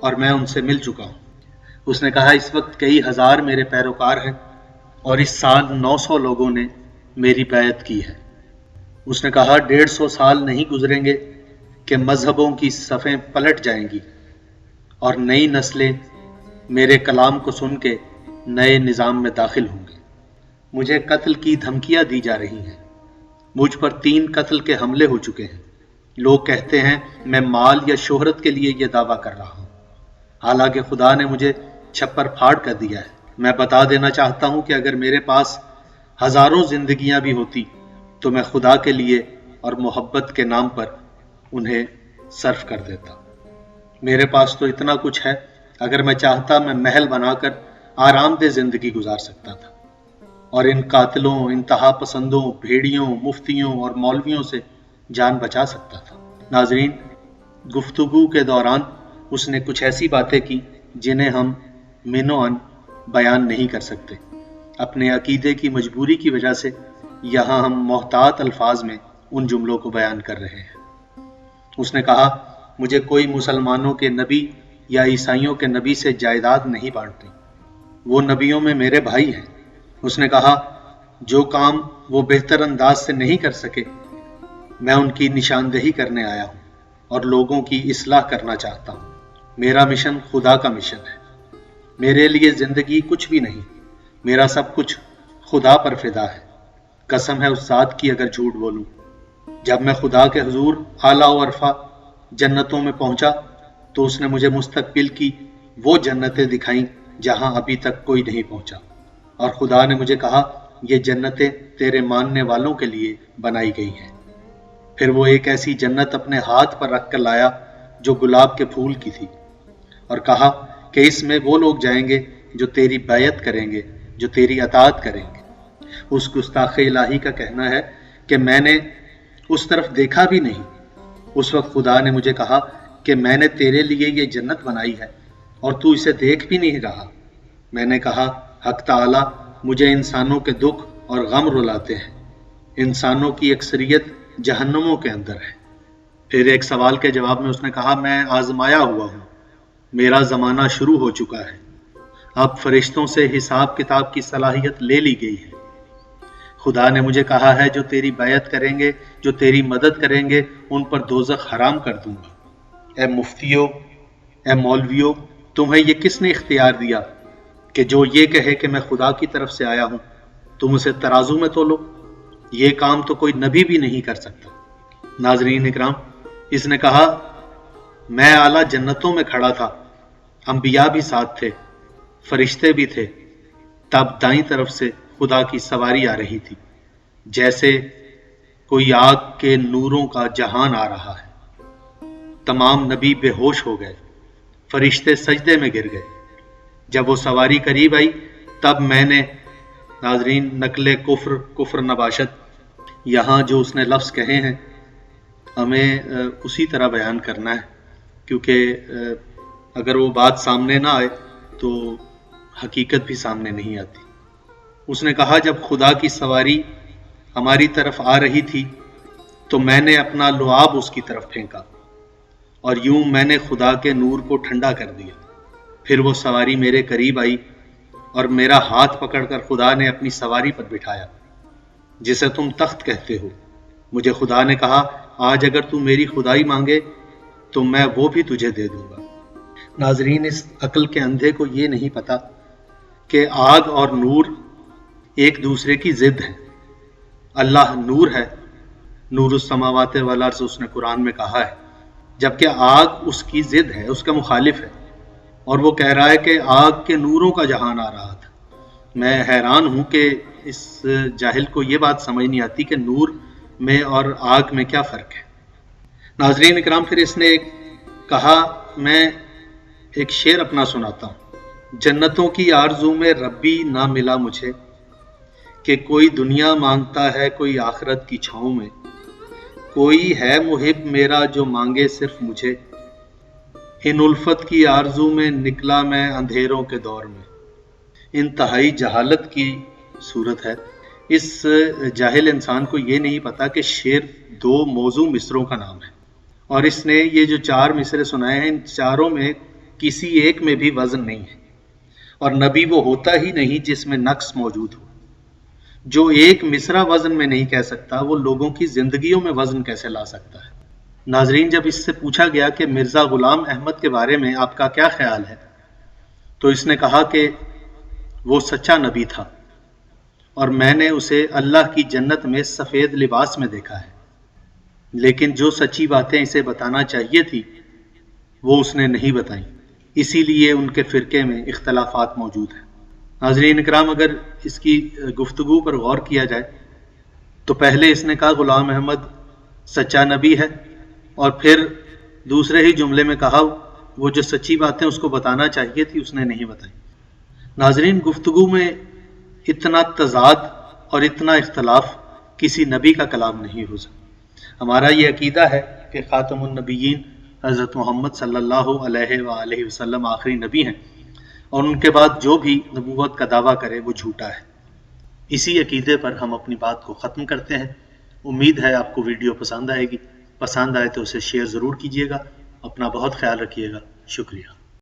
اور میں ان سے مل چکا ہوں۔ اس نے کہا اس وقت کئی ہزار میرے پیروکار ہیں اور اس سال 900 لوگوں نے میری بیعت کی ہے۔ اس نے کہا 150 سال نہیں گزریں گے کہ مذہبوں کی صفیں پلٹ جائیں گی اور نئی نسلیں میرے کلام کو سن کے نئے نظام میں داخل ہوں گے۔ مجھے قتل کی دھمکیاں دی جا رہی ہیں۔ مجھ پر 3 قتل کے حملے ہو چکے ہیں۔ لوگ کہتے ہیں میں مال یا شہرت کے لیے یہ دعویٰ کر رہا ہوں، حالانکہ خدا نے مجھے چھپر پھاڑ کر دیا ہے۔ میں بتا دینا چاہتا ہوں کہ اگر میرے پاس ہزاروں زندگیاں بھی ہوتی تو میں خدا کے لیے اور محبت کے نام پر انہیں صرف کر دیتا۔ میرے پاس تو اتنا کچھ ہے، اگر میں چاہتا میں محل بنا کر آرام دہ زندگی گزار سکتا تھا اور ان قاتلوں، انتہا پسندوں، بھیڑیوں، مفتیوں اور مولویوں سے جان بچا سکتا تھا۔ ناظرین، گفتگو کے دوران اس نے کچھ ایسی باتیں کی جنہیں ہم منوعاً بیان نہیں کر سکتے۔ اپنے عقیدے کی مجبوری کی وجہ سے یہاں ہم محتاط الفاظ میں ان جملوں کو بیان کر رہے ہیں۔ اس نے کہا مجھے کوئی مسلمانوں کے نبی یا عیسائیوں کے نبی سے جائیداد نہیں بانٹتی، وہ نبیوں میں میرے بھائی ہیں۔ اس نے کہا جو کام وہ بہتر انداز سے نہیں کر سکے میں ان کی نشاندہی کرنے آیا ہوں اور لوگوں کی اصلاح کرنا چاہتا ہوں۔ میرا مشن خدا کا مشن ہے۔ میرے لیے زندگی کچھ بھی نہیں، میرا سب کچھ خدا پر فدا ہے۔ قسم ہے اس ذات کی اگر جھوٹ بولوں۔ جب میں خدا کے حضور اعلیٰ و عرفہ جنتوں میں پہنچا تو اس نے مجھے مستقبل کی وہ جنتیں دکھائیں جہاں ابھی تک کوئی نہیں پہنچا، اور خدا نے مجھے کہا یہ جنتیں تیرے ماننے والوں کے لیے بنائی گئی ہیں۔ پھر وہ ایک ایسی جنت اپنے ہاتھ پر رکھ کر لایا جو گلاب کے پھول کی تھی، اور کہا کہ اس میں وہ لوگ جائیں گے جو تیری بیعت کریں گے، جو تیری اطاعت کریں گے۔ اس گستاخ الہی کا کہنا ہے کہ میں نے اس طرف دیکھا بھی نہیں۔ اس وقت خدا نے مجھے کہا کہ میں نے تیرے لیے یہ جنت بنائی ہے اور تو اسے دیکھ بھی نہیں رہا۔ میں نے کہا حق تعالی مجھے انسانوں کے دکھ اور غم رلاتے ہیں، انسانوں کی اکثریت جہنموں کے اندر ہے۔ پھر ایک سوال کے جواب میں اس نے کہا میں آزمایا ہوا ہوں، میرا زمانہ شروع ہو چکا ہے، اب فرشتوں سے حساب کتاب کی صلاحیت لے لی گئی ہے۔ خدا نے مجھے کہا ہے جو تیری بیعت کریں گے، جو تیری مدد کریں گے، ان پر دوزخ حرام کر دوں گا۔ اے مفتیو، اے مولویو، تمہیں یہ کس نے اختیار دیا کہ جو یہ کہے کہ میں خدا کی طرف سے آیا ہوں تم اسے ترازو میں تولو؟ یہ کام تو کوئی نبی بھی نہیں کر سکتا۔ ناظرین اکرام، اس نے کہا میں اعلیٰ جنتوں میں کھڑا تھا، انبیاء بھی ساتھ تھے، فرشتے بھی تھے، تب دائیں طرف سے خدا کی سواری آ رہی تھی، جیسے کوئی آگ کے نوروں کا جہان آ رہا ہے۔ تمام نبی بے ہوش ہو گئے، فرشتے سجدے میں گر گئے۔ جب وہ سواری قریب آئی تب میں نے، ناظرین نقل کفر نباشت، یہاں جو اس نے لفظ کہے ہیں ہمیں اسی طرح بیان کرنا ہے، کیونکہ اگر وہ بات سامنے نہ آئے تو حقیقت بھی سامنے نہیں آتی۔ اس نے کہا جب خدا کی سواری ہماری طرف آ رہی تھی تو میں نے اپنا لعاب اس کی طرف پھینکا اور یوں میں نے خدا کے نور کو ٹھنڈا کر دیا۔ پھر وہ سواری میرے قریب آئی اور میرا ہاتھ پکڑ کر خدا نے اپنی سواری پر بٹھایا جسے تم تخت کہتے ہو۔ مجھے خدا نے کہا آج اگر تو میری خدائی مانگے تو میں وہ بھی تجھے دے دوں گا۔ ناظرین اس عقل کے اندھے کو یہ نہیں پتا کہ آگ اور نور ایک دوسرے کی ضد ہے۔ اللہ نور ہے، نور السماوات والارض اس نے قرآن میں کہا ہے، جبکہ آگ اس کی ضد ہے، اس کا مخالف ہے، اور وہ کہہ رہا ہے کہ آگ کے نوروں کا جہان آ رہا تھا۔ میں حیران ہوں کہ اس جاہل کو یہ بات سمجھ نہیں آتی کہ نور میں اور آگ میں کیا فرق ہے۔ ناظرین اکرام، پھر اس نے کہا میں ایک شعر اپنا سناتا ہوں۔ جنتوں کی آرزو میں ربی نہ ملا مجھے، کہ کوئی دنیا مانگتا ہے کوئی آخرت کی چھاؤں میں، کوئی ہے محب میرا جو مانگے صرف مجھے، ان الفت کی آرزو میں نکلا میں اندھیروں کے دور میں۔ انتہائی جہالت کی صورت ہے۔ اس جاہل انسان کو یہ نہیں پتا کہ شعر 2 موزوں مصروں کا نام ہے، اور اس نے یہ جو 4 مصرے سنائے ہیں ان چاروں میں کسی ایک میں بھی وزن نہیں ہے، اور نبی وہ ہوتا ہی نہیں جس میں نقص موجود ہو۔ جو ایک مصرع وزن میں نہیں کہہ سکتا، وہ لوگوں کی زندگیوں میں وزن کیسے لا سکتا ہے؟ ناظرین، جب اس سے پوچھا گیا کہ مرزا غلام احمد کے بارے میں آپ کا کیا خیال ہے، تو اس نے کہا کہ وہ سچا نبی تھا اور میں نے اسے اللہ کی جنت میں سفید لباس میں دیکھا ہے، لیکن جو سچی باتیں اسے بتانا چاہیے تھی وہ اس نے نہیں بتائیں، اسی لیے ان کے فرقے میں اختلافات موجود ہیں۔ ناظرین اکرام، اگر اس کی گفتگو پر غور کیا جائے تو پہلے اس نے کہا غلام احمد سچا نبی ہے، اور پھر دوسرے ہی جملے میں کہا وہ جو سچی باتیں اس کو بتانا چاہیے تھی اس نے نہیں بتائی۔ ناظرین، گفتگو میں اتنا تضاد اور اتنا اختلاف کسی نبی کا کلام نہیں ہو سکتا۔ ہمارا یہ عقیدہ ہے کہ خاتم النبیین حضرت محمد صلی اللہ علیہ وآلہ وسلم آخری نبی ہیں، اور ان کے بعد جو بھی نبوت کا دعویٰ کرے وہ جھوٹا ہے۔ اسی عقیدے پر ہم اپنی بات کو ختم کرتے ہیں۔ امید ہے آپ کو ویڈیو پسند آئے گی۔ پسند آئے تو اسے شیئر ضرور کیجیے گا۔ اپنا بہت خیال رکھیے گا۔ شکریہ۔